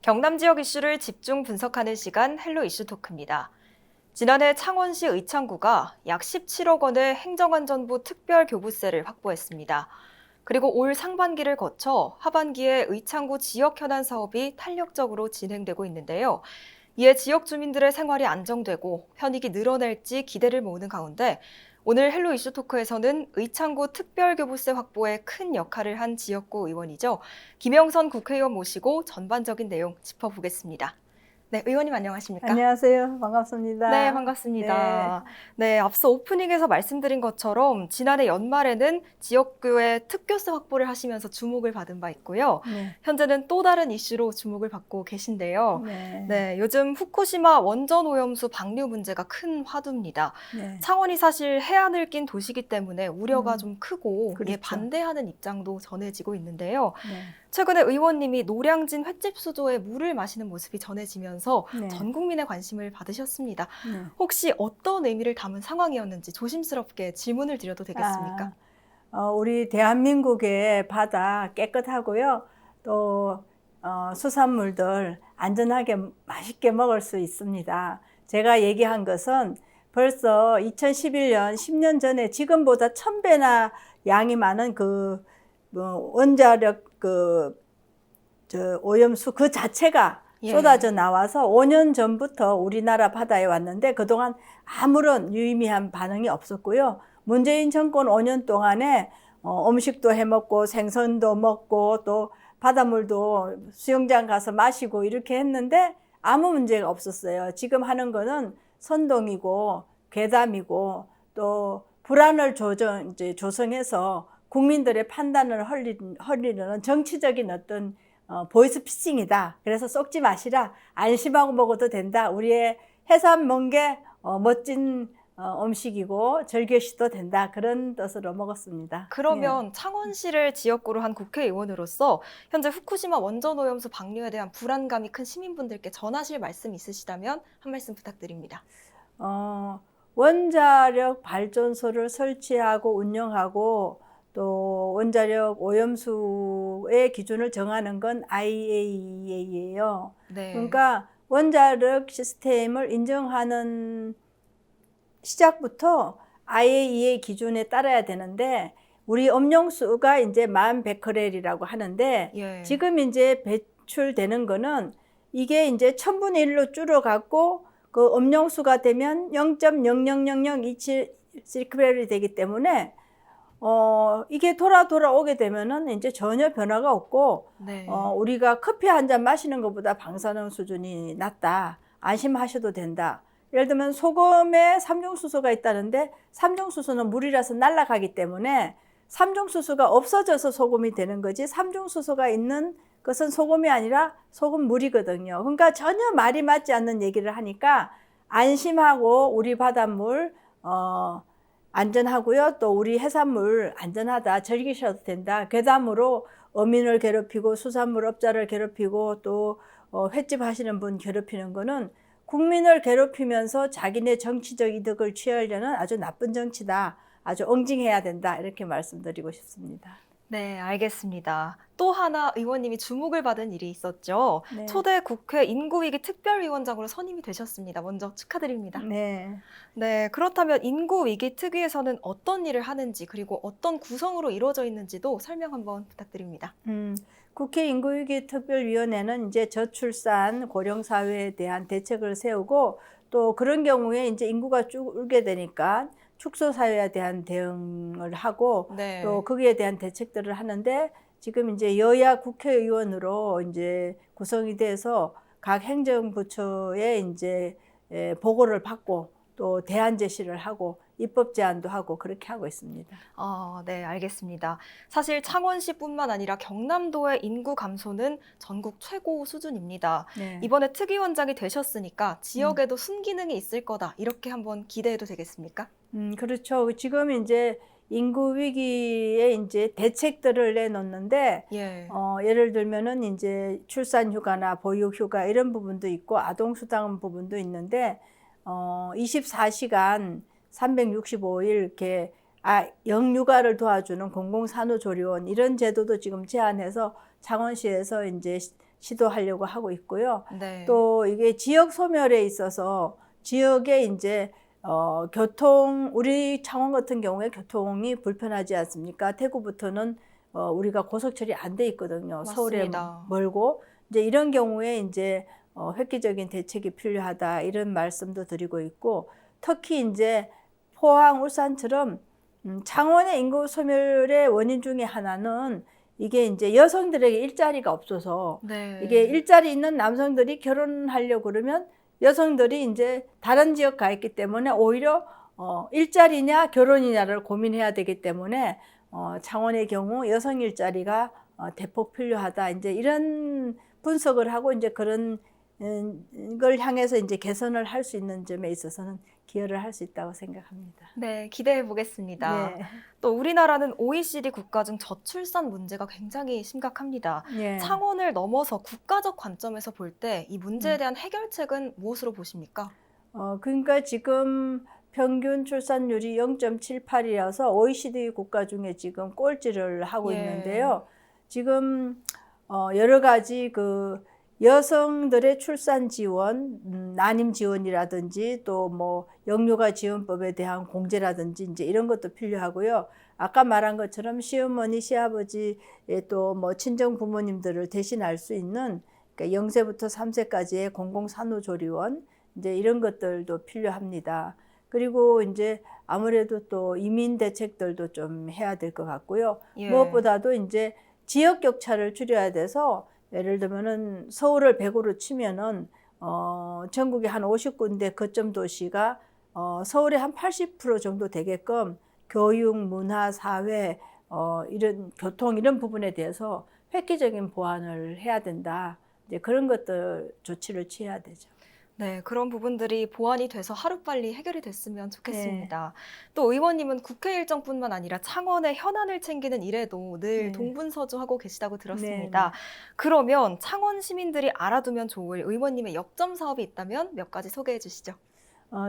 경남 지역 이슈를 집중 분석하는 시간 헬로 이슈 토크입니다. 지난해 창원시 의창구가 약 17억 원의 행정안전부 특별교부세를 확보했습니다. 그리고 올 상반기를 거쳐 하반기에 의창구 지역 현안 사업이 탄력적으로 진행되고 있는데요. 이에 지역 주민들의 생활이 안정되고 현익이 늘어날지 기대를 모으는 가운데 오늘 헬로 이슈 토크에서는 의창구 특별교부세 확보에 큰 역할을 한 지역구 의원이죠. 김영선 국회의원 모시고 전반적인 내용 짚어보겠습니다. 네, 의원님 안녕하십니까? 안녕하세요. 반갑습니다. 네, 반갑습니다. 네, 앞서 오프닝에서 말씀드린 것처럼 지난해 연말에는 지역구의 특교세 확보를 하시면서 주목을 받은 바 있고요. 현재는 또 다른 이슈로 주목을 받고 계신데요. 네, 요즘 후쿠시마 원전 오염수 방류 문제가 큰 화두입니다. 창원이 사실 해안을 낀 도시이기 때문에 우려가 좀 크고 그렇죠. 이에 반대하는 입장도 전해지고 있는데요. 최근에 의원님이 노량진 횟집 수조에 물을 마시는 모습이 전해지면서 전 국민의 관심을 받으셨습니다. 혹시 어떤 의미를 담은 상황이었는지 조심스럽게 질문을 드려도 되겠습니까? 우리 대한민국의 바다 깨끗하고요. 또 수산물들 안전하게 맛있게 먹을 수 있습니다. 제가 얘기한 것은 벌써 2011년, 10년 전에 지금보다 1000배나 양이 많은 원자력 오염수 그 자체가 쏟아져 나와서 5년 전부터 우리나라 바다에 왔는데 그동안 아무런 유의미한 반응이 없었고요. 문재인 정권 5년 동안에 음식도 해먹고 생선도 먹고 또 바닷물도 수영장 가서 마시고 이렇게 했는데 아무 문제가 없었어요. 지금 하는 거는 선동이고 괴담이고 또 불안을 조성해서 국민들의 판단을 헐리는 정치적인 어떤 보이스피싱이다. 그래서 쏙지 마시라. 안심하고 먹어도 된다. 우리의 해산 멍게 멋진 음식이고 즐기셔도 된다. 그런 뜻으로 먹었습니다. 그러면 창원시를 지역구로 한 국회의원으로서 현재 후쿠시마 원전 오염수 방류에 대한 불안감이 큰 시민분들께 전하실 말씀 있으시다면 한 말씀 부탁드립니다. 원자력 발전소를 설치하고 운영하고 또 원자력 오염수의 기준을 정하는 건 IAEA예요. 그러니까 원자력 시스템을 인정하는 시작부터 IAEA 기준에 따라야 되는데 우리 음용수가 이제 1100베크렐이라고 하는데 지금 이제 배출되는 거는 이게 이제 1000분의 1로 줄어갖고 그 음용수가 되면 0.00027베크렐이 되기 때문에 이게 돌아오게 되면은 이제 전혀 변화가 없고, 우리가 커피 한 잔 마시는 것보다 방사능 수준이 낮다. 안심하셔도 된다. 예를 들면 소금에 삼중수소가 있다는데, 삼중수소는 물이라서 날아가기 때문에 삼중수소가 없어져서 소금이 되는 거지, 삼중수소가 있는 것은 소금이 아니라 소금물이거든요. 그러니까 전혀 말이 맞지 않는 얘기를 하니까 안심하고 우리 바닷물, 안전하고요. 또 우리 해산물 안전하다. 즐기셔도 된다. 괴담으로 어민을 괴롭히고 수산물 업자를 괴롭히고 또 횟집 하시는 분 괴롭히는 거는 국민을 괴롭히면서 자기네 정치적 이득을 취하려는 아주 나쁜 정치다. 아주 응징해야 된다. 이렇게 말씀드리고 싶습니다. 네, 알겠습니다. 또 하나 의원님이 주목을 받은 일이 있었죠. 초대 국회 인구위기 특별위원장으로 선임이 되셨습니다. 먼저 축하드립니다. 네, 그렇다면 인구위기 특위에서는 어떤 일을 하는지 그리고 어떤 구성으로 이루어져 있는지도 설명 한번 부탁드립니다. 국회 인구위기 특별위원회는 이제 저출산 고령사회에 대한 대책을 세우고 또 그런 경우에 이제 인구가 줄게 되니까 축소사회에 대한 대응을 하고 또 거기에 대한 대책들을 하는데 지금 이제 여야 국회의원으로 이제 구성이 돼서 각 행정부처에 이제 보고를 받고 또 대안 제시를 하고 입법 제안도 하고 그렇게 하고 있습니다. 네, 알겠습니다. 사실 창원시뿐만 아니라 경남도의 인구 감소는 전국 최고 수준입니다. 이번에 특위원장이 되셨으니까 지역에도 순기능이 있을 거다. 이렇게 한번 기대해도 되겠습니까? 그렇죠. 지금 이제 인구 위기에 이제 대책들을 내놓는데, 예를 들면은 이제 출산휴가나 보육휴가 이런 부분도 있고, 아동수당 부분도 있는데, 24시간 365일 이렇게 영유아를 도와주는 공공산후조리원 이런 제도도 지금 제안해서 창원시에서 이제 시도하려고 하고 있고요. 네. 또 이게 지역 소멸에 있어서 지역에 이제 우리 창원 같은 경우에 교통이 불편하지 않습니까? 대구부터는 우리가 고속철이 안 돼 있거든요. 서울에 맞습니다. 멀고 이제 이런 경우에 이제 획기적인 대책이 필요하다 이런 말씀도 드리고 있고 특히 이제 포항, 울산처럼 창원의 인구 소멸의 원인 중에 하나는 이게 이제 여성들에게 일자리가 없어서 네. 이게 일자리 있는 남성들이 결혼하려고 그러면 여성들이 이제 다른 지역 가 있기 때문에 오히려 일자리냐 결혼이냐를 고민해야 되기 때문에 창원의 경우 여성 일자리가 대폭 필요하다. 이제 이런 분석을 하고 이제 그런 걸 향해서 이제 개선을 할 수 있는 점에 있어서는 기여를 할 수 있다고 생각합니다. 네, 기대해 보겠습니다. 네. 또 우리나라는 OECD 국가 중 저출산 문제가 굉장히 심각합니다. 네. 창원을 넘어서 국가적 관점에서 볼 때 이 문제에 대한 해결책은 무엇으로 보십니까? 그러니까 지금 평균 출산율이 0.78이라서 OECD 국가 중에 지금 꼴찌를 하고 예. 있는데요. 지금 여러 가지 그 여성들의 출산 지원, 난임 지원이라든지 또 뭐 영유아 지원법에 대한 공제라든지 이제 이런 것도 필요하고요. 아까 말한 것처럼 시어머니, 시아버지 또 뭐 친정 부모님들을 대신할 수 있는 그러니까 0세부터 3세까지의 공공산후조리원 이제 이런 것들도 필요합니다. 그리고 이제 아무래도 또 이민 대책들도 좀 해야 될 것 같고요. 예. 무엇보다도 이제 지역 격차를 줄여야 돼서 예를 들면은 서울을 100으로 치면은 전국에 한 50군데 거점 도시가 서울의 한 80% 정도 되게끔 교육, 문화, 사회, 이런 교통 이런 부분에 대해서 획기적인 보완을 해야 된다. 이제 그런 것들 조치를 취해야 되죠. 네, 그런 부분들이 보완이 돼서 하루빨리 해결이 됐으면 좋겠습니다. 또 의원님은 국회 일정뿐만 아니라 창원의 현안을 챙기는 일에도 늘 네. 동분서주하고 계시다고 네, 들었습니다. 그러면 창원 시민들이 알아두면 좋을 의원님의 역점 사업이 있다면 몇 가지 소개해 주시죠.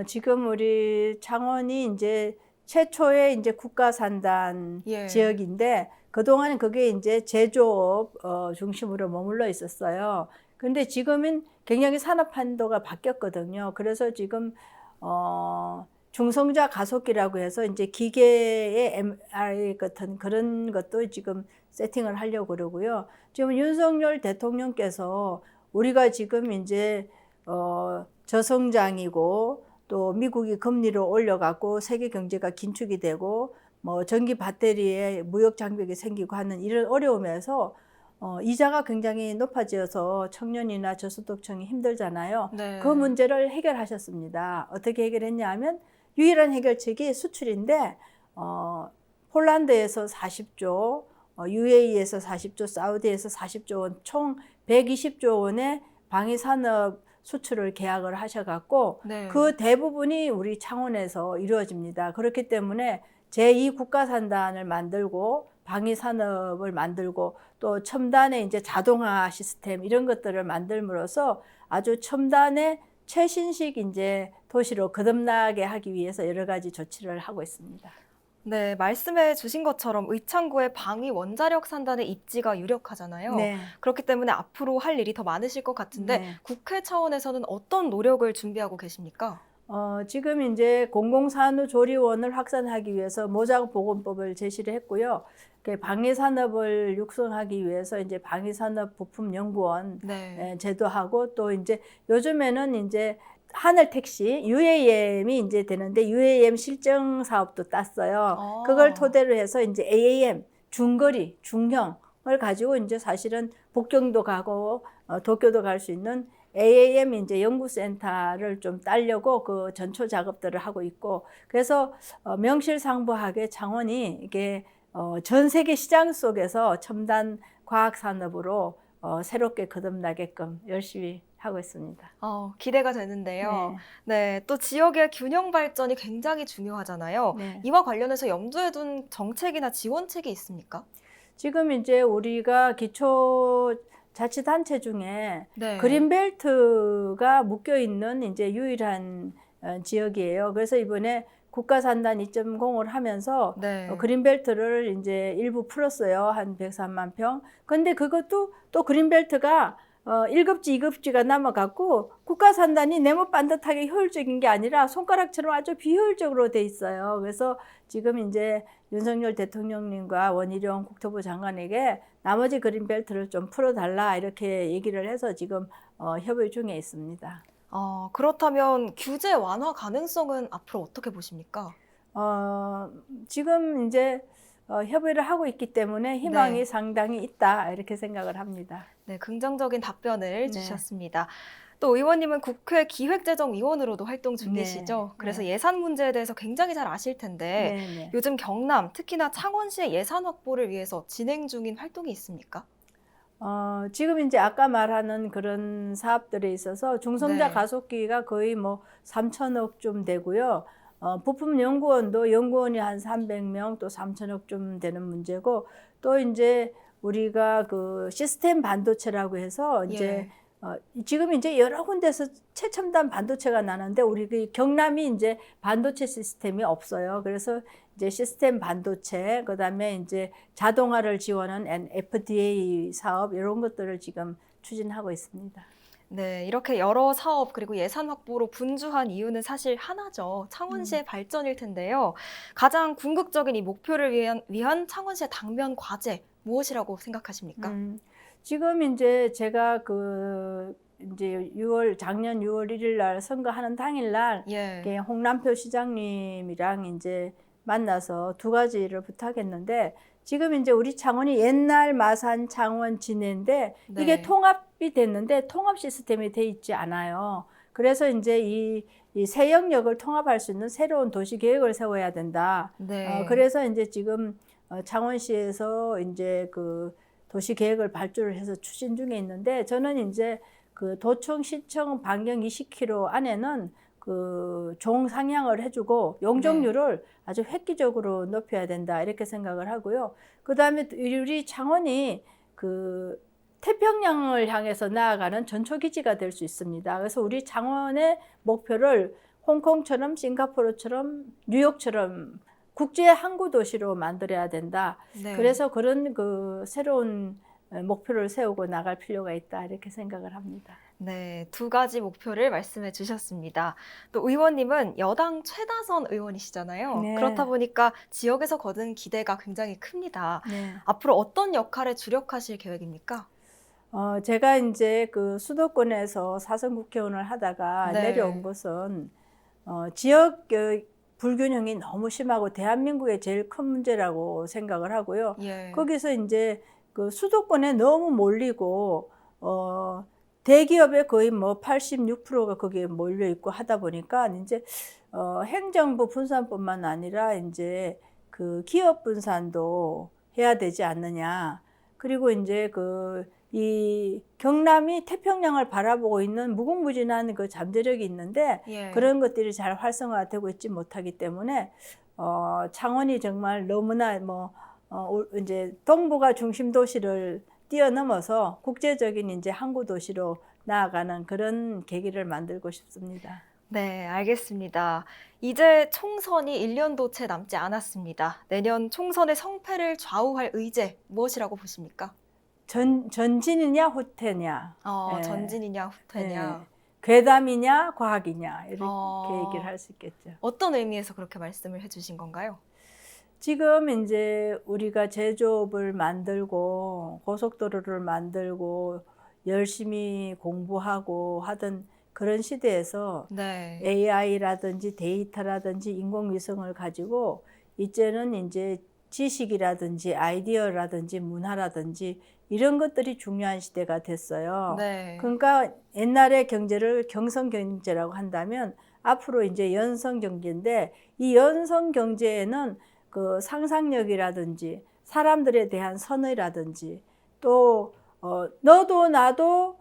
지금 우리 창원이 이제 최초의 이제 국가산단 예. 지역인데 그동안은 그게 이제 제조업 중심으로 머물러 있었어요. 그런데 지금은 굉장히 산업 한도가 바뀌었거든요. 그래서 지금 중성자 가속기라고 해서 이제 기계의 MRI 같은 그런 것도 지금 세팅을 하려고 그러고요. 지금 윤석열 대통령께서 우리가 지금 이제 저성장이고 또 미국이 금리를 올려갖고 세계 경제가 긴축이 되고 뭐 전기 배터리에 무역 장벽이 생기고 하는 이런 어려움에서 이자가 굉장히 높아져서 청년이나 저소득층이 힘들잖아요. 네. 그 문제를 해결하셨습니다. 어떻게 해결했냐 하면 유일한 해결책이 수출인데 폴란드에서 40조, UAE에서 40조, 사우디에서 40조 원, 총 120조 원의 방위산업 수출을 계약을 하셔갖고 네. 그 대부분이 우리 창원에서 이루어집니다. 그렇기 때문에 제2 국가산단을 만들고 방위산업을 만들고 또 첨단의 이제 자동화 시스템 이런 것들을 만들므로써 아주 첨단의 최신식 이제 도시로 거듭나게 하기 위해서 여러 가지 조치를 하고 있습니다. 네, 말씀해 주신 것처럼 의창구의 방위 원자력 산단의 입지가 유력하잖아요. 네. 그렇기 때문에 앞으로 할 일이 더 많으실 것 같은데 네. 국회 차원에서는 어떤 노력을 준비하고 계십니까? 지금 이제 공공산후조리원을 확산하기 위해서 모작보건법을 제시를 했고요. 방위산업을 육성하기 위해서 이제 방위산업 부품연구원 네. 제도하고 또 이제 요즘에는 이제 하늘 택시 UAM이 이제 되는데 UAM 실증 사업도 땄어요. 그걸 토대로 해서 이제 AAM 중거리 중형을 가지고 이제 사실은 북경도 가고 도쿄도 갈 수 있는 AAM 이제 연구센터를 좀 따려고 그 전초 작업들을 하고 있고 그래서 명실상부하게 창원이 이게 전 세계 시장 속에서 첨단 과학 산업으로 새롭게 거듭나게끔 열심히 하고 있습니다. 기대가 되는데요. 네, 또 지역의 균형 발전이 굉장히 중요하잖아요. 네. 이와 관련해서 염두에 둔 정책이나 지원책이 있습니까? 지금 이제 우리가 기초 자치단체 중에 네. 그린벨트가 묶여 있는 이제 유일한 지역이에요. 그래서 이번에 국가산단 2.0을 하면서 네. 그린벨트를 이제 일부 풀었어요. 한 103만 평. 근데 그것도 또 그린벨트가 1급지, 2급지가 남아갖고 국가산단이 네모 반듯하게 효율적인 게 아니라 손가락처럼 아주 비효율적으로 돼 있어요. 그래서 지금 이제 윤석열 대통령님과 원희룡 국토부 장관에게 나머지 그린벨트를 좀 풀어달라 이렇게 얘기를 해서 지금 협의 중에 있습니다. 그렇다면 규제 완화 가능성은 앞으로 어떻게 보십니까? 지금 이제 협의를 하고 있기 때문에 희망이 네. 상당히 있다 이렇게 생각을 합니다. 네, 긍정적인 답변을 네. 주셨습니다. 또 의원님은 국회 기획재정위원으로도 활동 중이시죠. 네, 그래서 네. 예산 문제에 대해서 굉장히 잘 아실 텐데 네, 네. 요즘 경남, 특히나 창원시의 예산 확보를 위해서 진행 중인 활동이 있습니까? 지금 이제 아까 말하는 그런 사업들에 있어서 중성자 네. 가속기가 거의 뭐 3천억 좀 되고요. 부품 연구원도 연구원이 한 300명 또 3천억 좀 되는 문제고 또 이제 우리가 그 시스템 반도체라고 해서 이제 지금 이제 여러 군데서 최첨단 반도체가 나는데 우리 그 경남이 이제 반도체 시스템이 없어요. 그래서 이제 시스템 반도체, 그다음에 이제 자동화를 지원하는 FDA 사업 이런 것들을 지금 추진하고 있습니다. 네, 이렇게 여러 사업 그리고 예산 확보로 분주한 이유는 사실 하나죠. 창원시의 발전일 텐데요. 가장 궁극적인 이 목표를 위한 창원시의 당면 과제 무엇이라고 생각하십니까? 지금 이제 제가 이제 작년 6월 1일 날 선거하는 당일 날 예. 홍남표 시장님이랑 이제 만나서 두 가지를 부탁했는데 지금 이제 우리 창원이 옛날 마산, 창원, 진해인데 이게 네. 통합이 됐는데 통합 시스템이 돼 있지 않아요. 그래서 이제 이 세 영역을 통합할 수 있는 새로운 도시 계획을 세워야 된다. 네. 그래서 이제 지금 창원시에서 이제 그 도시 계획을 발주를 해서 추진 중에 있는데 저는 이제 그 도청 시청 반경 20km 안에는 그 종상향을 해주고 용적률을 아주 획기적으로 높여야 된다 이렇게 생각을 하고요. 그 다음에 우리 창원이 그 태평양을 향해서 나아가는 전초기지가 될 수 있습니다. 그래서 우리 창원의 목표를 홍콩처럼 싱가포르처럼 뉴욕처럼 국제 항구 도시로 만들어야 된다. 네. 그래서 그런 그 새로운 목표를 세우고 나갈 필요가 있다 이렇게 생각을 합니다. 네, 두 가지 목표를 말씀해 주셨습니다. 또 의원님은 여당 최다선 의원이시잖아요. 네. 그렇다 보니까 지역에서 거둔 기대가 굉장히 큽니다. 네. 앞으로 어떤 역할에 주력하실 계획입니까? 제가 이제 그 수도권에서 사선 국회의원을 하다가 네. 내려온 것은 지역 불균형이 너무 심하고 대한민국의 제일 큰 문제라고 생각을 하고요. 예. 거기서 이제 그 수도권에 너무 몰리고 대기업의 거의 뭐 86%가 거기에 몰려 있고 하다 보니까 이제 행정부 분산뿐만 아니라 이제 그 기업 분산도 해야 되지 않느냐. 그리고 이제 이 경남이 태평양을 바라보고 있는 무궁무진한 그 잠재력이 있는데 예. 그런 것들이 잘 활성화되고 있지 못하기 때문에 창원이 정말 너무나 이제 동부가 중심 도시를 뛰어넘어서 국제적인 이제 항구 도시로 나아가는 그런 계기를 만들고 싶습니다. 네, 알겠습니다. 이제 총선이 1년도 채 남지 않았습니다. 내년 총선의 성패를 좌우할 의제 무엇이라고 보십니까? 전진이냐 후퇴냐, 예. 전진이냐 후퇴냐. 예. 괴담이냐 과학이냐 이렇게 얘기를 할 수 있겠죠. 어떤 의미에서 그렇게 말씀을 해주신 건가요? 지금 이제 우리가 제조업을 만들고 고속도로를 만들고 열심히 공부하고 하던 그런 시대에서 네. AI라든지 데이터라든지 인공위성을 가지고 이제는 이제 지식이라든지 아이디어라든지 문화라든지 이런 것들이 중요한 시대가 됐어요. 네. 그러니까 옛날의 경제를 경성 경제라고 한다면 앞으로 이제 연성 경제인데 이 연성 경제에는 그 상상력이라든지 사람들에 대한 선의라든지 또 너도 나도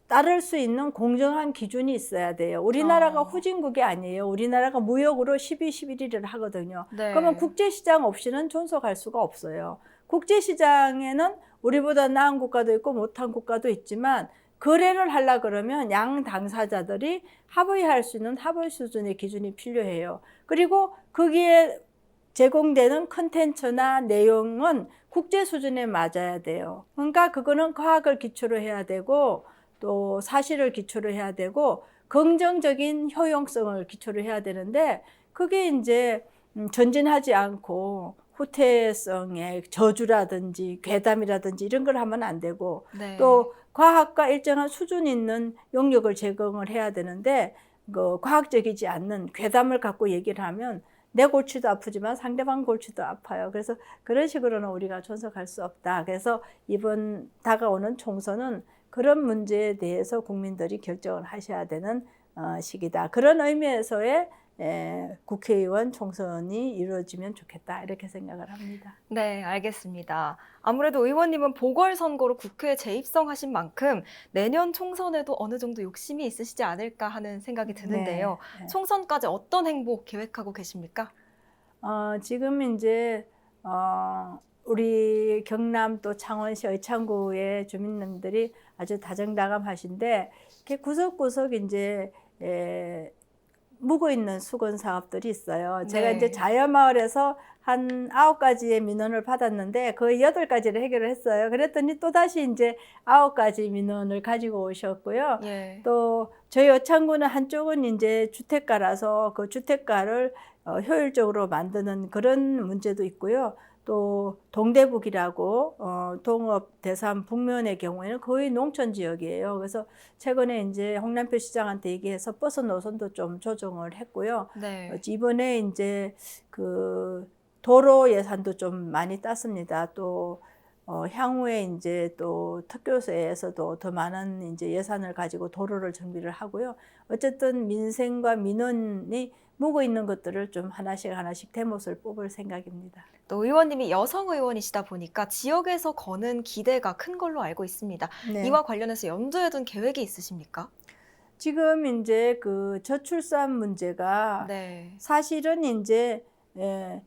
따를 수 있는 공정한 기준이 있어야 돼요. 우리나라가 후진국이 아니에요. 우리나라가 무역으로 12.11을 하거든요. 네. 그러면 국제시장 없이는 존속할 수가 없어요. 국제시장에는 우리보다 나은 국가도 있고 못한 국가도 있지만 거래를 하려 그러면 양 당사자들이 합의할 수 있는 합의 수준의 기준이 필요해요. 그리고 거기에 제공되는 컨텐츠나 내용은 국제 수준에 맞아야 돼요. 그러니까 그거는 과학을 기초로 해야 되고 또 사실을 기초로 해야 되고 긍정적인 효용성을 기초로 해야 되는데 그게 이제 전진하지 않고 후퇴성의 저주라든지 괴담이라든지 이런 걸 하면 안 되고 네. 또 과학과 일정한 수준 있는 용역을 제공을 해야 되는데 그 과학적이지 않는 괴담을 갖고 얘기를 하면 내 골치도 아프지만 상대방 골치도 아파요. 그래서 그런 식으로는 우리가 존속할 수 없다. 그래서 이번 다가오는 총선은 그런 문제에 대해서 국민들이 결정을 하셔야 되는 시기다. 그런 의미에서의 국회의원 총선이 이루어지면 좋겠다. 이렇게 생각을 합니다. 네, 알겠습니다. 아무래도 의원님은 보궐선거로 국회에 재입성하신 만큼 내년 총선에도 어느 정도 욕심이 있으시지 않을까 하는 생각이 드는데요. 네, 네. 총선까지 어떤 행보 계획하고 계십니까? 지금 이제 우리 경남 또 창원시 의창구의 주민들이 아주 다정다감하신데 이렇게 구석구석 이제 묵어 있는 수건 사업들이 있어요. 제가 네. 이제 자연마을에서 한 9가지의 민원을 받았는데 거의 8가지를 해결을 했어요. 그랬더니 또다시 이제 9가지 민원을 가지고 오셨고요. 예. 또 저희 어창구는 한쪽은 이제 주택가라서 그 주택가를 효율적으로 만드는 그런 문제도 있고요. 또 동대북이라고 동업 대산 북면의 경우에는 거의 농촌 지역이에요. 그래서 최근에 이제 홍남표 시장한테 얘기해서 버스 노선도 좀 조정을 했고요. 네. 이번에 이제 그 도로 예산도 좀 많이 땄습니다. 또 향후에 이제 또 특교세에서도 더 많은 이제 예산을 가지고 도로를 정비를 하고요. 어쨌든 민생과 민원이 묵어 있는 것들을 좀 하나씩 대못을 뽑을 생각입니다. 또 의원님이 여성 의원이시다 보니까 지역에서 거는 기대가 큰 걸로 알고 있습니다. 네. 이와 관련해서 염두에 둔 계획이 있으십니까? 지금 이제 그 저출산 문제가 네. 사실은 이제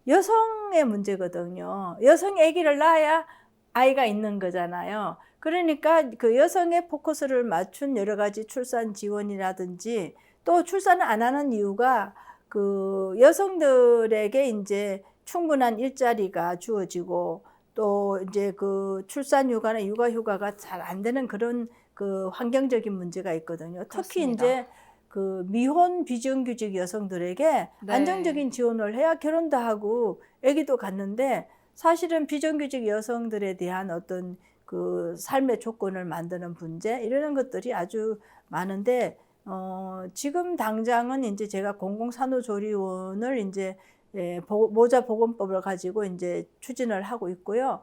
여성의 문제거든요. 여성이 아기를 낳아야 아이가 있는 거잖아요. 그러니까 그 여성의 포커스를 맞춘 여러 가지 출산 지원이라든지 또 출산을 안 하는 이유가 그 여성들에게 이제 충분한 일자리가 주어지고 또 이제 그 출산 휴가나 육아 휴가가 잘 안 되는 그런 그 환경적인 문제가 있거든요. 특히 그렇습니다. 이제 그 미혼 비정규직 여성들에게 네. 안정적인 지원을 해야 결혼도 하고 아기도 갖는데 사실은 비정규직 여성들에 대한 어떤 그 삶의 조건을 만드는 문제 이런 것들이 아주 많은데 지금 당장은 이제 제가 공공산후조리원을 이제 모자보건법을 가지고 이제 추진을 하고 있고요.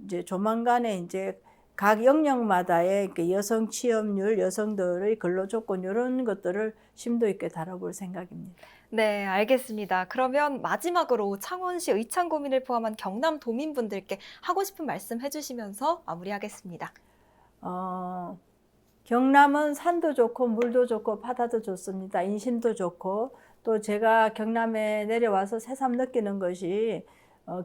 이제 조만간에 이제 각 영역마다의 여성 취업률, 여성들의 근로 조건 이런 것들을 심도 있게 다뤄볼 생각입니다. 네, 알겠습니다. 그러면 마지막으로 창원시 의창구민을 포함한 경남 도민분들께 하고 싶은 말씀 해주시면서 마무리하겠습니다. 경남은 산도 좋고 물도 좋고 바다도 좋습니다. 인심도 좋고 또 제가 경남에 내려와서 새삼 느끼는 것이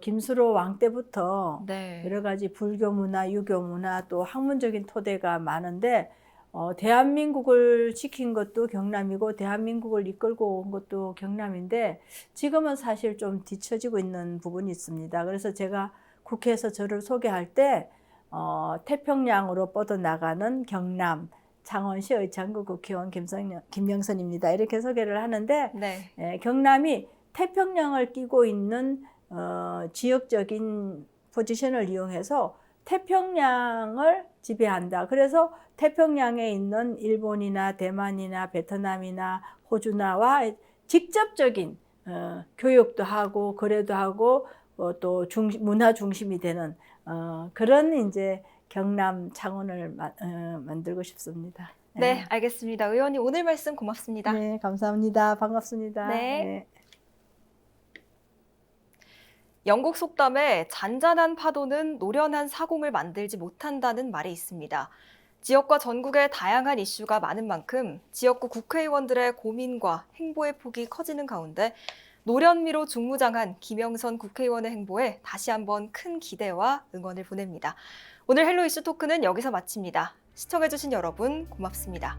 김수로 왕 때부터 네. 여러 가지 불교 문화, 유교 문화 또 학문적인 토대가 많은데 대한민국을 지킨 것도 경남이고 대한민국을 이끌고 온 것도 경남인데 지금은 사실 좀 뒤처지고 있는 부분이 있습니다. 그래서 제가 국회에서 저를 소개할 때 태평양으로 뻗어나가는 경남, 창원시 의창구 국회의원 김영선입니다. 이렇게 소개를 하는데 네. 경남이 태평양을 끼고 있는 지역적인 포지션을 이용해서 태평양을 지배한다. 그래서 태평양에 있는 일본이나 대만이나 베트남이나 호주나와 직접적인 교육도 하고 거래도 하고 또 문화 중심이 되는 그런 이제 경남 창원을 만들고 싶습니다. 네, 알겠습니다. 의원님 오늘 말씀 고맙습니다. 네, 감사합니다. 반갑습니다. 네. 영국 속담에 잔잔한 파도는 노련한 사공을 만들지 못한다는 말이 있습니다. 지역과 전국의 다양한 이슈가 많은 만큼 지역구 국회의원들의 고민과 행보의 폭이 커지는 가운데 노련미로 중무장한 김영선 국회의원의 행보에 다시 한번 큰 기대와 응원을 보냅니다. 오늘 헬로 이슈 토크는 여기서 마칩니다. 시청해주신 여러분 고맙습니다.